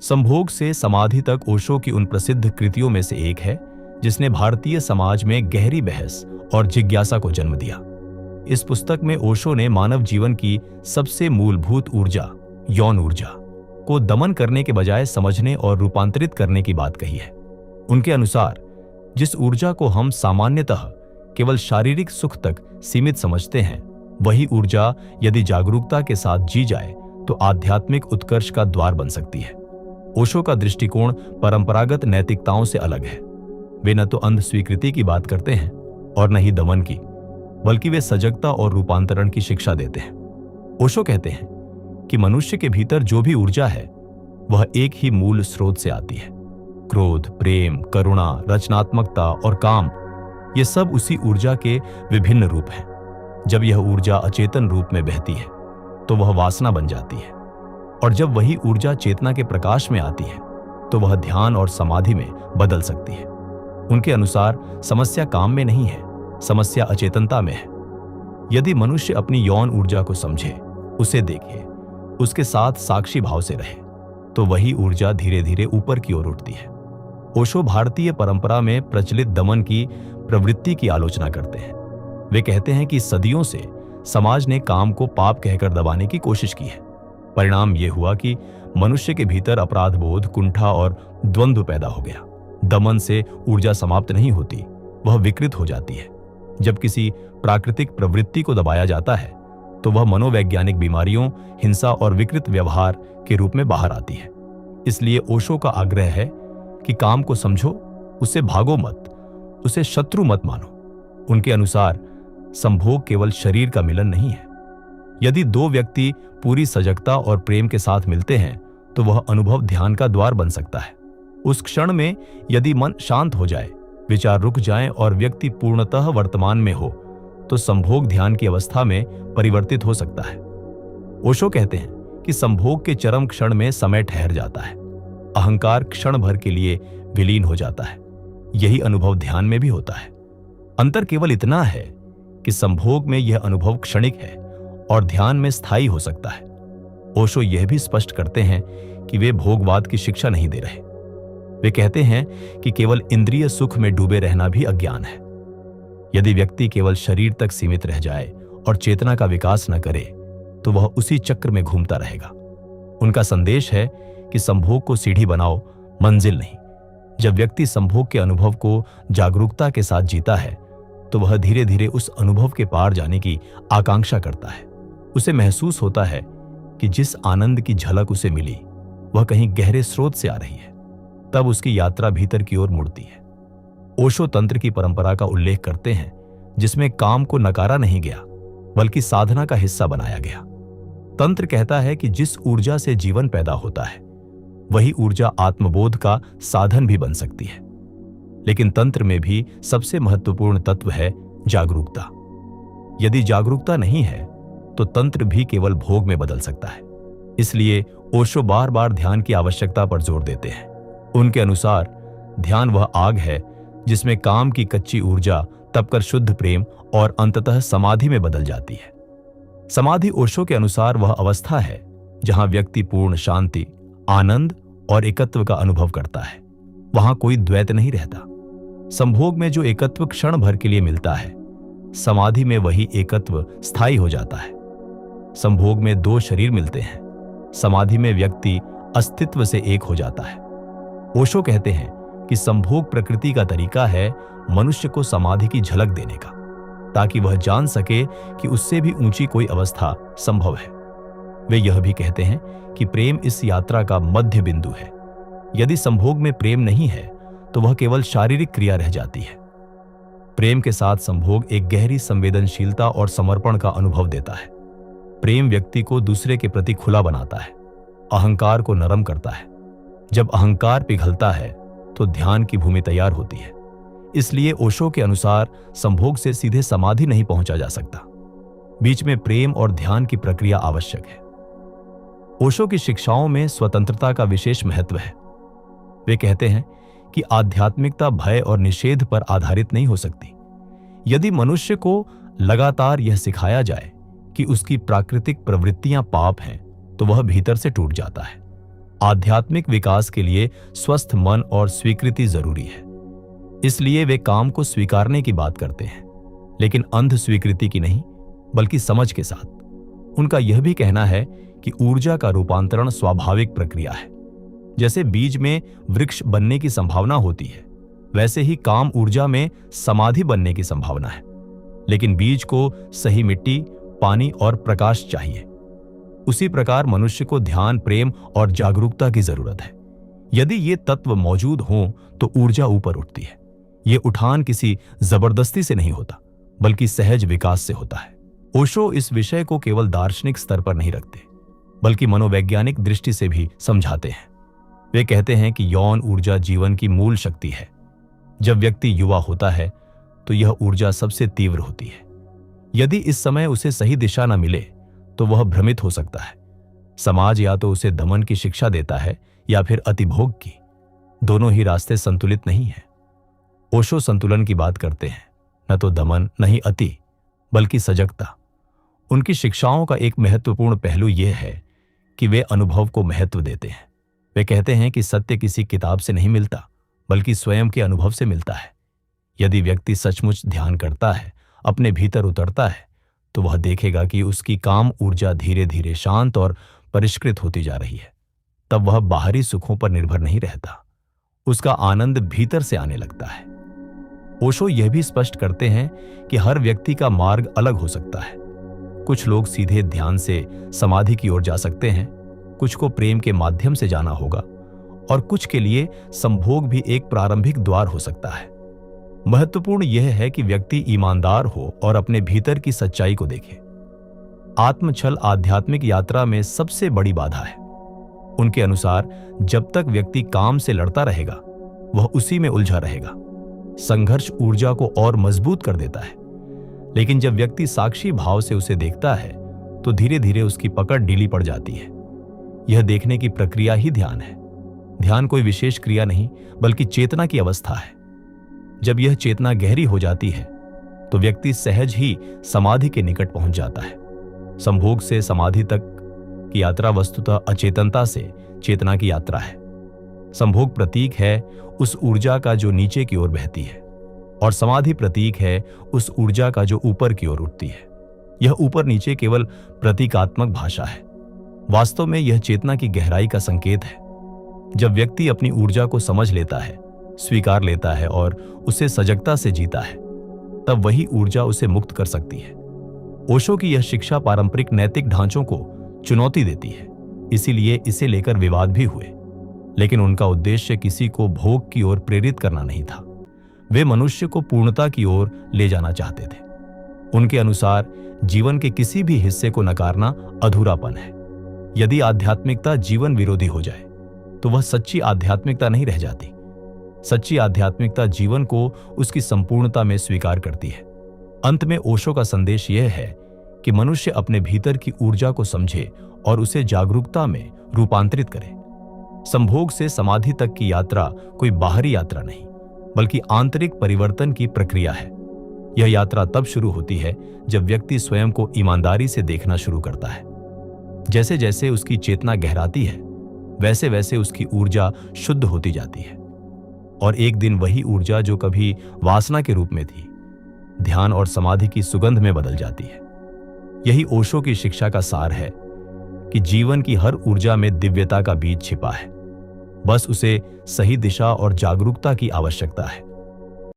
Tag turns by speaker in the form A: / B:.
A: संभोग से समाधि तक ओशो की उन प्रसिद्ध कृतियों में से एक है जिसने भारतीय समाज में गहरी बहस और जिज्ञासा को जन्म दिया। इस पुस्तक में ओशो ने मानव जीवन की सबसे मूलभूत ऊर्जा, यौन ऊर्जा, को दमन करने के बजाय समझने और रूपांतरित करने की बात कही है। उनके अनुसार जिस ऊर्जा को हम सामान्यतः केवल शारीरिक सुख तक सीमित समझते हैं, वही ऊर्जा यदि जागरूकता के साथ जी जाए तो आध्यात्मिक उत्कर्ष का द्वार बन सकती है। ओशो का दृष्टिकोण परंपरागत नैतिकताओं से अलग है। वे न तो अंध स्वीकृति की बात करते हैं और न ही दमन की, बल्कि वे सजगता और रूपांतरण की शिक्षा देते हैं। ओशो कहते हैं कि मनुष्य के भीतर जो भी ऊर्जा है वह एक ही मूल स्रोत से आती है। क्रोध, प्रेम, करुणा, रचनात्मकता और काम, ये सब उसी ऊर्जा के विभिन्न रूप हैं। जब यह ऊर्जा अचेतन रूप में बहती है तो वह वासना बन जाती है, और जब वही ऊर्जा चेतना के प्रकाश में आती है तो वह ध्यान और समाधि में बदल सकती है। उनके अनुसार समस्या काम में नहीं है, समस्या अचेतनता में है। यदि मनुष्य अपनी यौन ऊर्जा को समझे, उसे देखे, उसके साथ साक्षी भाव से रहे, तो वही ऊर्जा धीरे धीरे ऊपर की ओर उठती है। ओशो भारतीय परंपरा में प्रचलित दमन की प्रवृत्ति की आलोचना करते हैं। वे कहते हैं कि सदियों से समाज ने काम को पाप कहकर दबाने की कोशिश की है। परिणाम यह हुआ कि मनुष्य के भीतर अपराध बोध, कुंठा और द्वंद्व पैदा हो गया। दमन से ऊर्जा समाप्त नहीं होती, वह विकृत हो जाती है। जब किसी प्राकृतिक प्रवृत्ति को दबाया जाता है तो वह मनोवैज्ञानिक बीमारियों, हिंसा और विकृत व्यवहार के रूप में बाहर आती है। इसलिए ओशो का आग्रह है कि काम को समझो, उससे भागो मत, उसे शत्रु मत मानो। उनके अनुसार संभोग केवल शरीर का मिलन नहीं है। यदि दो व्यक्ति पूरी सजगता और प्रेम के साथ मिलते हैं तो वह अनुभव ध्यान का द्वार बन सकता है। उस क्षण में यदि मन शांत हो जाए, विचार रुक जाएं और व्यक्ति पूर्णतः वर्तमान में हो, तो संभोग ध्यान की अवस्था में परिवर्तित हो सकता है। ओशो कहते हैं कि संभोग के चरम क्षण में समय ठहर जाता है, अहंकार क्षण भर के लिए विलीन हो जाता है। यही अनुभव ध्यान में भी होता है। अंतर केवल इतना है कि संभोग में यह अनुभव क्षणिक है और ध्यान में स्थायी हो सकता है। ओशो यह भी स्पष्ट करते हैं कि वे भोगवाद की शिक्षा नहीं दे रहे। वे कहते हैं कि केवल इंद्रिय सुख में डूबे रहना भी अज्ञान है। यदि व्यक्ति केवल शरीर तक सीमित रह जाए और चेतना का विकास न करे तो वह उसी चक्र में घूमता रहेगा। उनका संदेश है कि संभोग को सीढ़ी बनाओ, मंजिल नहीं। जब व्यक्ति संभोग के अनुभव को जागरूकता के साथ जीता है तो वह धीरे धीरे उस अनुभव के पार जाने की आकांक्षा करता है। उसे महसूस होता है कि जिस आनंद की झलक उसे मिली वह कहीं गहरे स्रोत से आ रही है। तब उसकी यात्रा भीतर की ओर मुड़ती है। ओशो तंत्र की परंपरा का उल्लेख करते हैं जिसमें काम को नकारा नहीं गया बल्कि साधना का हिस्सा बनाया गया। तंत्र कहता है कि जिस ऊर्जा से जीवन पैदा होता है वही ऊर्जा आत्मबोध का साधन भी बन सकती है। लेकिन तंत्र में भी सबसे महत्वपूर्ण तत्व है जागरूकता। यदि जागरूकता नहीं है तो तंत्र भी केवल भोग में बदल सकता है। इसलिए ओशो बार बार ध्यान की आवश्यकता पर जोर देते हैं। उनके अनुसार ध्यान वह आग है जिसमें काम की कच्ची ऊर्जा तपकर शुद्ध प्रेम और अंततः समाधि में बदल जाती है। समाधि ओशो के अनुसार वह अवस्था है जहां व्यक्ति पूर्ण शांति, आनंद और एकत्व का अनुभव करता है। वहां कोई द्वैत नहीं रहता। संभोग में जो एकत्व क्षण भर के लिए मिलता है, समाधि में वही एकत्व स्थायी हो जाता है। संभोग में दो शरीर मिलते हैं, समाधि में व्यक्ति अस्तित्व से एक हो जाता है। ओशो कहते हैं कि संभोग प्रकृति का तरीका है मनुष्य को समाधि की झलक देने का, ताकि वह जान सके कि उससे भी ऊंची कोई अवस्था संभव है। वे यह भी कहते हैं कि प्रेम इस यात्रा का मध्य बिंदु है। यदि संभोग में प्रेम नहीं है तो वह केवल शारीरिक क्रिया रह जाती है। प्रेम के साथ संभोग एक गहरी संवेदनशीलता और समर्पण का अनुभव देता है। प्रेम व्यक्ति को दूसरे के प्रति खुला बनाता है, अहंकार को नरम करता है। जब अहंकार पिघलता है तो ध्यान की भूमि तैयार होती है। इसलिए ओशो के अनुसार संभोग से सीधे समाधि नहीं पहुंचा जा सकता। बीच में प्रेम और ध्यान की प्रक्रिया आवश्यक है। ओशो की शिक्षाओं में स्वतंत्रता का विशेष महत्व है। वे कहते हैं कि आध्यात्मिकता भय और निषेध पर आधारित नहीं हो सकती। यदि मनुष्य को लगातार यह सिखाया जाए कि उसकी प्राकृतिक प्रवृत्तियां पाप हैं, तो वह भीतर से टूट जाता है। आध्यात्मिक विकास के लिए स्वस्थ मन और स्वीकृति जरूरी है। इसलिए वे काम को स्वीकारने की बात करते हैं, लेकिन अंध स्वीकृति की नहीं, बल्कि समझ के साथ। उनका यह भी कहना है कि ऊर्जा का रूपांतरण स्वाभाविक प्रक्रिया है। जैसे बीज में वृक्ष बनने की संभावना होती है, वैसे ही काम ऊर्जा में समाधि बनने की संभावना है। लेकिन बीज को सही मिट्टी, पानी और प्रकाश चाहिए। उसी प्रकार मनुष्य को ध्यान, प्रेम और जागरूकता की जरूरत है। यदि ये तत्व मौजूद हों तो ऊर्जा ऊपर उठती है। ये उठान किसी जबरदस्ती से नहीं होता, बल्कि सहज विकास से होता है। ओशो इस विषय को केवल दार्शनिक स्तर पर नहीं रखते, बल्कि मनोवैज्ञानिक दृष्टि से भी समझाते हैं। वे कहते हैं कि यौन ऊर्जा जीवन की मूल शक्ति है। जब व्यक्ति युवा होता है तो यह ऊर्जा सबसे तीव्र होती है। यदि इस समय उसे सही दिशा न मिले तो वह भ्रमित हो सकता है। समाज या तो उसे दमन की शिक्षा देता है या फिर अतिभोग की। दोनों ही रास्ते संतुलित नहीं है। ओशो संतुलन की बात करते हैं, न तो दमन, न ही अति, बल्कि सजगता। उनकी शिक्षाओं का एक महत्वपूर्ण पहलू यह है कि वे अनुभव को महत्व देते हैं। वे कहते हैं कि सत्य किसी किताब से नहीं मिलता, बल्कि स्वयं के अनुभव से मिलता है। यदि व्यक्ति सचमुच ध्यान करता है, अपने भीतर उतरता है, तो वह देखेगा कि उसकी काम ऊर्जा धीरे धीरे शांत और परिष्कृत होती जा रही है। तब वह बाहरी सुखों पर निर्भर नहीं रहता, उसका आनंद भीतर से आने लगता है। ओशो यह भी स्पष्ट करते हैं कि हर व्यक्ति का मार्ग अलग हो सकता है। कुछ लोग सीधे ध्यान से समाधि की ओर जा सकते हैं, कुछ को प्रेम के माध्यम से जाना होगा, और कुछ के लिए संभोग भी एक प्रारंभिक द्वार हो सकता है। महत्वपूर्ण यह है कि व्यक्ति ईमानदार हो और अपने भीतर की सच्चाई को देखे। आत्मछल आध्यात्मिक यात्रा में सबसे बड़ी बाधा है। उनके अनुसार जब तक व्यक्ति काम से लड़ता रहेगा, वह उसी में उलझा रहेगा। संघर्ष ऊर्जा को और मजबूत कर देता है, लेकिन जब व्यक्ति साक्षी भाव से उसे देखता है तो धीरे धीरे उसकी पकड़ ढीली पड़ जाती है। यह देखने की प्रक्रिया ही ध्यान है। ध्यान कोई विशेष क्रिया नहीं, बल्कि चेतना की अवस्था है। जब यह चेतना गहरी हो जाती है तो व्यक्ति सहज ही समाधि के निकट पहुंच जाता है। संभोग से समाधि तक की यात्रा वस्तुतः अचेतनता से चेतना की यात्रा है। संभोग प्रतीक है उस ऊर्जा का जो नीचे की ओर बहती है, और समाधि प्रतीक है उस ऊर्जा का जो ऊपर की ओर उठती है। यह ऊपर नीचे केवल प्रतीकात्मक भाषा है। वास्तव में यह चेतना की गहराई का संकेत है। जब व्यक्ति अपनी ऊर्जा को समझ लेता है, स्वीकार लेता है और उसे सजगता से जीता है, तब वही ऊर्जा उसे मुक्त कर सकती है। ओशो की यह शिक्षा पारंपरिक नैतिक ढांचों को चुनौती देती है, इसीलिए इसे लेकर विवाद भी हुए। लेकिन उनका उद्देश्य किसी को भोग की ओर प्रेरित करना नहीं था। वे मनुष्य को पूर्णता की ओर ले जाना चाहते थे। उनके अनुसार जीवन के किसी भी हिस्से को नकारना अधूरापन है। यदि आध्यात्मिकता जीवन विरोधी हो जाए तो वह सच्ची आध्यात्मिकता नहीं रह जाती। सच्ची आध्यात्मिकता जीवन को उसकी संपूर्णता में स्वीकार करती है। अंत में ओशो का संदेश यह है कि मनुष्य अपने भीतर की ऊर्जा को समझे और उसे जागरूकता में रूपांतरित करे। संभोग से समाधि तक की यात्रा कोई बाहरी यात्रा नहीं, बल्कि आंतरिक परिवर्तन की प्रक्रिया है। यह यात्रा तब शुरू होती है जब व्यक्ति स्वयं को ईमानदारी से देखना शुरू करता है। जैसे जैसे उसकी चेतना गहराती है, वैसे वैसे उसकी ऊर्जा शुद्ध होती जाती है, और एक दिन वही ऊर्जा जो कभी वासना के रूप में थी, ध्यान और समाधि की सुगंध में बदल जाती है। यही ओशो की शिक्षा का सार है कि जीवन की हर ऊर्जा में दिव्यता का बीज छिपा है। बस उसे सही दिशा और जागरूकता की आवश्यकता है।